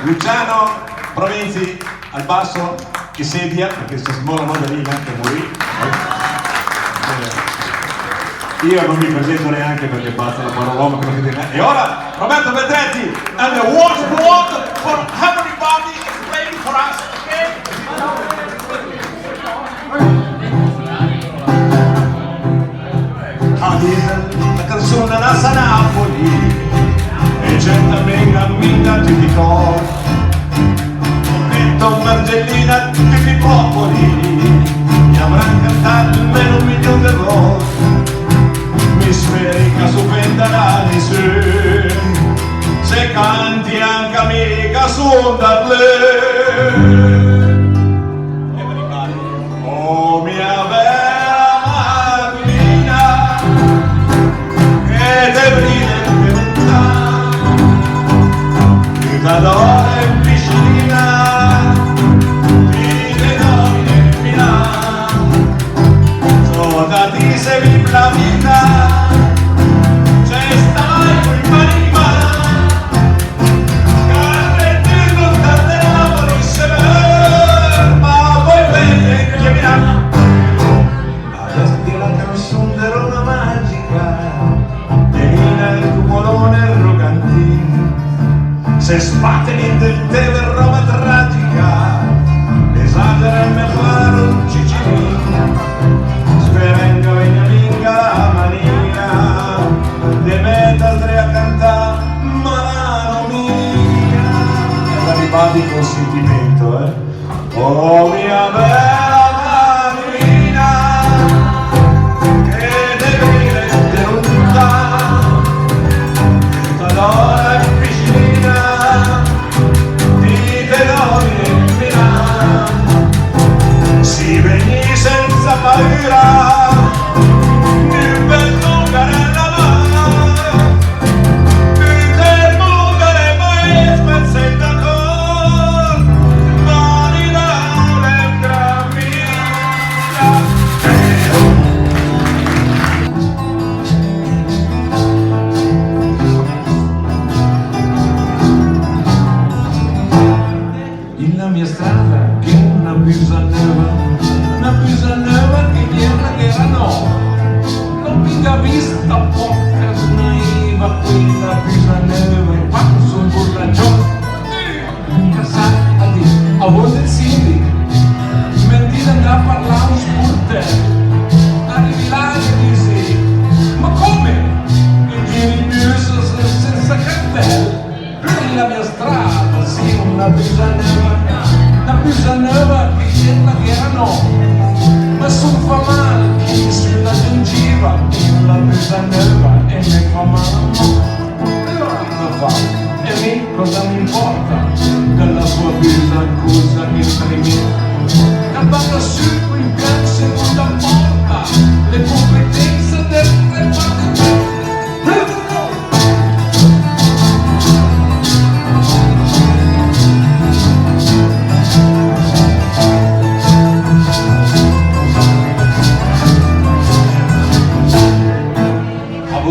Luciano Provenzi al basso, che sedia, perché se smora Madalina che morì. Io non mi presento neanche perché basta la parola che non si deve. E ora Roberto Bedretti and the Washboard for everybody is playing for us, okay? La canzone nasa Napoli e certamente a Mina ti dico Vitto Margellina tutti i popoli mi avranno cantato almeno 1.000.000 di volte mi sferica su ventanali se canti anche amica su un darle oh mia bella Madalina che te brille ti t'adoro in piscina ti te domini in Milano sota ti se vive la vita c'è stai con manima carretti non te la volesse ma poi bene che mi adesso ti la canzone di Roma magica Melina il cupolone arroganti se spatteni del te per roba tragica esagera il mio claro cicini sperendo in amica mania de metta tre a cantare mano mia ed arrivati col sentimento oh mia bella Madalina che deve tenuta che t'adora in piscina ti te do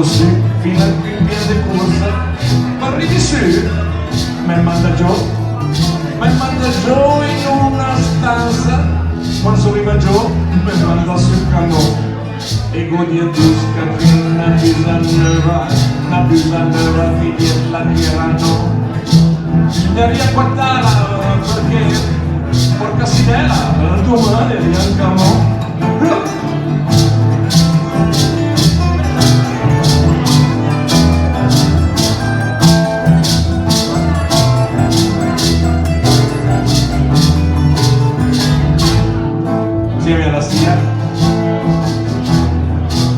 su fino al piede corsa, ma arrivi su, mi manda giù in una stanza, quando arriva giù mi manda sul canò e godi a disca che una bisa nuova figlietta che erano bisogna riacquattare perché porca sidera domani riancamo. Insieme alla stia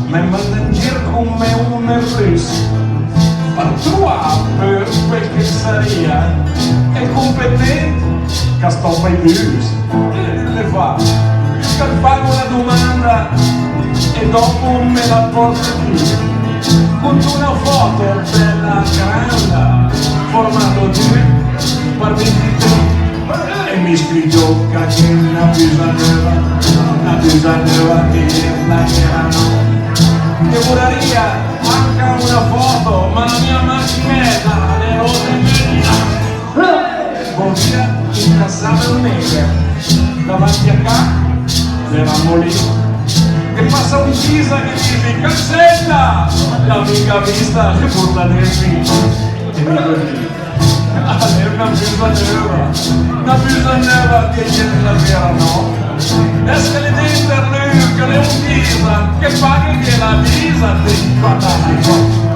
mi manda in giro come un errus per tua per quel che saria è competente che sto fai bus le fa per fare una domanda e dopo me la porta qui con una foto bella grande formato di per 23 e mi scrivo che una bisa nuova che la erano che volaria anche una foto ma la mia macchinetta le rote via in casata nera davanti a ca eravamo lì che passa un Pisa che dice cancella l'amica vista che porta nel film e mi dico è una bisa nuova che viene la vera no esce le dentro che le un Pisa che paga che la visa ti fantastico